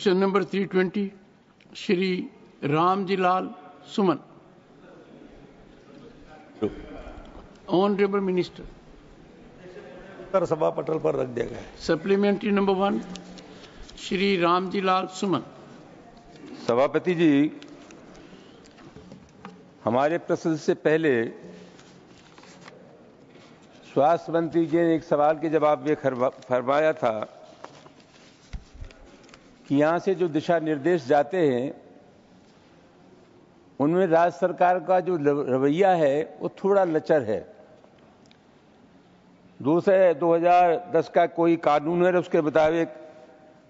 Question number 320 Shri Ramjilal Suman. Honourable minister. उत्तर सभा पटल पर रख दिया गया है। Supplementary number 1 Shri Ramjilal Suman. सभापति जी, हमारे प्रश्न से पहले स्वास्थ्य मंत्री जी ने एक सवाल के जवाब में फरमाया था कि यहां से जो दिशा निर्देश जाते हैं उनमें राज्य सरकार का जो रवैया है वो थोड़ा लचर है। दूसरे 2010 का कोई कानून है, उसके मुताबिक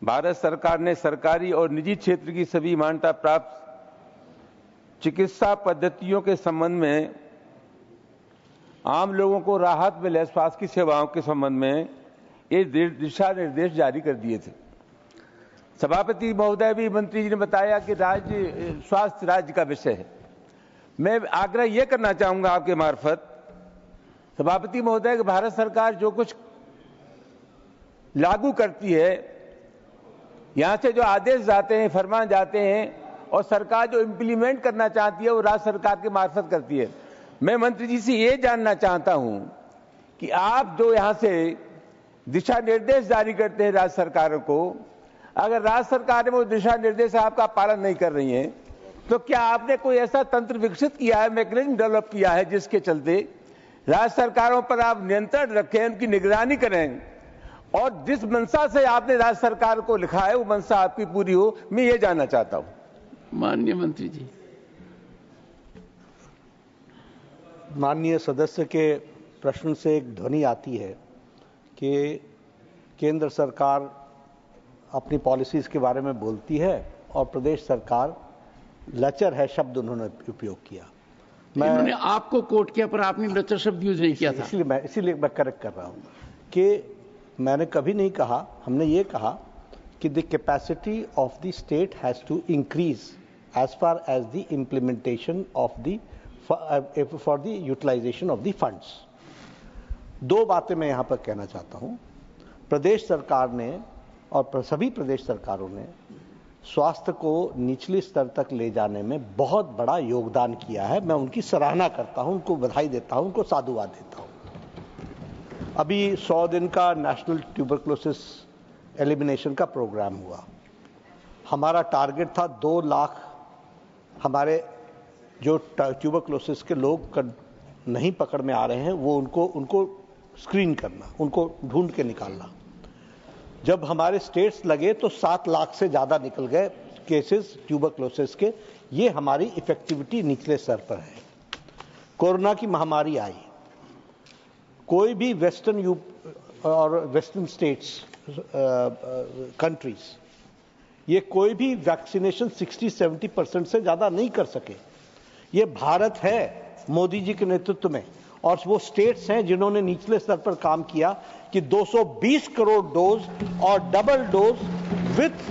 भारत सरकार ने सरकारी और निजी क्षेत्र की सभी मान्यता प्राप्त चिकित्सा पद्धतियों के संबंध में आम लोगों को राहत मिले स्वास्थ्य की सेवाओं के संबंध में ये दिशा निर्देश जारी कर दिए थे। सभापति महोदय भी मंत्री जी ने बताया कि स्वास्थ्य राज्य का विषय है। मैं आग्रह यह करना चाहूंगा आपके मार्फत सभापति महोदय कि भारत सरकार जो कुछ लागू करती है, यहां से जो आदेश जाते हैं, फरमान जाते हैं और सरकार जो इंप्लीमेंट करना चाहती है वो राज्य सरकार के मार्फत करती है। मैं मंत्री जी से ये जानना चाहता हूं कि आप जो यहां से दिशा निर्देश जारी करते हैं राज्य सरकारों को, अगर राज्य सरकार वो दिशा निर्देश आपका पालन नहीं कर रही है तो क्या आपने कोई ऐसा तंत्र विकसित किया है, मैकेनिज्म डेवलप किया है जिसके चलते राज्य सरकारों पर आप नियंत्रण रखें, उनकी निगरानी करें और जिस मंशा से आपने राज्य सरकार को लिखा है वो मंशा आपकी पूरी हो? मैं ये जानना चाहता हूं। माननीय मंत्री जी। माननीय सदस्य के प्रश्न से एक ध्वनि आती है कि केंद्र सरकार अपनी पॉलिसीज के बारे में बोलती है और प्रदेश सरकार लचर है शब्द उन्होंने उपयोग किया। उन्होंने आपको कोट किया पर आपने लचर शब्द यूज नहीं किया था। इसीलिए मैं करेक्ट कर रहा हूं कि मैंने कभी नहीं कहा, हमने ये कहा कि the capacity of the state has to increase as far as the implementation of the for the utilisation of the funds. दो बातें मैं यहां पर कहना चाहता हूं। प्रदेश सरकार ने और सभी प्रदेश सरकारों ने स्वास्थ्य को निचले स्तर तक ले जाने में बहुत बड़ा योगदान किया है। मैं उनकी सराहना करता हूं, उनको बधाई देता हूं, उनको साधुवाद देता हूं। अभी 100 दिन का नेशनल ट्यूबरक्लोसिस एलिमिनेशन का प्रोग्राम हुआ। हमारा टारगेट था 2 लाख हमारे जो ट्यूबरक्लोसिस के लोग नहीं पकड़ में आ रहे हैं वो उनको स्क्रीन करना, उनको ढूंढ के निकालना। जब हमारे स्टेट्स लगे तो 7 लाख से ज्यादा निकल गए केसेस ट्यूबरक्लोसिस के। ये हमारी इफेक्टिविटी निचले स्तर पर है। कोरोना की महामारी आई, कोई भी वेस्टर्न और वेस्टर्न स्टेट्स कंट्रीज ये कोई भी वैक्सीनेशन 60-70% से ज्यादा नहीं कर सके। ये भारत है मोदी जी के नेतृत्व में और वो स्टेट्स हैं जिन्होंने निचले स्तर पर काम किया कि 220 करोड़ डोज और डबल डोज विथ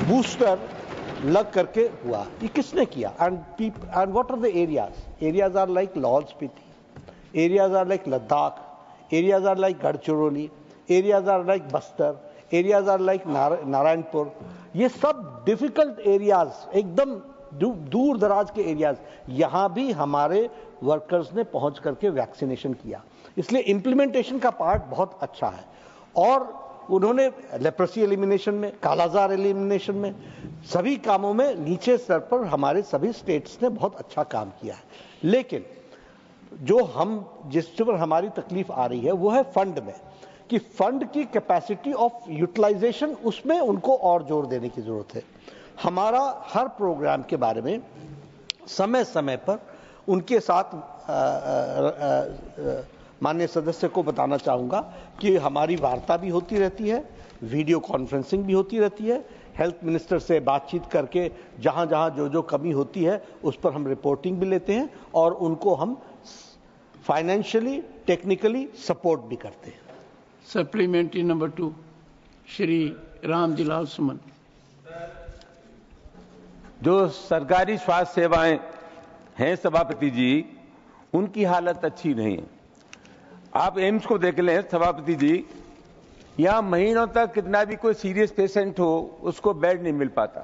बूस्टर लग करके हुआ। ये किसने किया? And what are the areas are like Lahaul Spiti, areas are like Ladakh, areas are like Gadchiroli, areas are like Bastar, areas are like Narayanpur. ये सब डिफिकल्ट एरियाज, एकदम दूर दराज के एरियाज, यहां भी हमारे वर्कर्स ने पहुंच करके वैक्सीनेशन किया। इसलिए इंप्लीमेंटेशन का पार्ट बहुत अच्छा है। और उन्होंने लेप्रेसी एलिमिनेशन में, कालाजार एलिमिनेशन में, सभी कामों में नीचे स्तर पर हमारे सभी स्टेट्स ने बहुत अच्छा काम किया है। लेकिन जिस पर हमारी तकलीफ आ रही है वो है फंड में, कि फंड की कैपेसिटी ऑफ यूटिलाइजेशन, उसमें उनको और जोर देने की जरूरत है। हमारा हर प्रोग्राम के बारे में समय समय पर उनके साथ माननीय सदस्य को बताना चाहूंगा कि हमारी वार्ता भी होती रहती है, वीडियो कॉन्फ्रेंसिंग भी होती रहती है। हेल्थ मिनिस्टर से बातचीत करके जहां जहां जो कमी होती है उस पर हम रिपोर्टिंग भी लेते हैं और उनको हम फाइनेंशियली, टेक्निकली सपोर्ट भी करते हैं। सप्लीमेंट्री नंबर 2 श्री रामजीलाल सुमन। जो सरकारी स्वास्थ्य सेवाएं हैं सभापति जी, उनकी हालत अच्छी नहीं है। आप एम्स को देख लें सभापति जी, यहाँ महीनों तक कितना भी कोई सीरियस पेशेंट हो उसको बेड नहीं मिल पाता।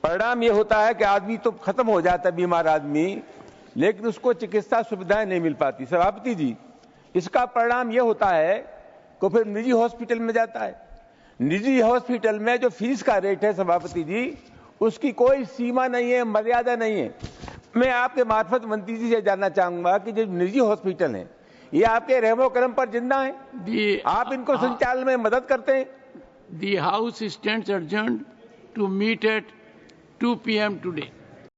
परिणाम ये होता है कि आदमी तो खत्म हो जाता है, बीमार आदमी, लेकिन उसको चिकित्सा सुविधाएं नहीं मिल पाती। सभापति जी, इसका परिणाम ये होता है कि फिर निजी हॉस्पिटल में जाता है। निजी हॉस्पिटल में जो फीस का रेट है सभापति जी, उसकी कोई सीमा नहीं है, मर्यादा नहीं है। मैं आपके मार्फत मंत्री जी से जानना चाहूंगा कि जो निजी हॉस्पिटल है ये आपके रहमो करम पर जिंदा है, आप इनको संचालन में मदद करते हैं। The House stands adjourned to meet at 2 p.m. today.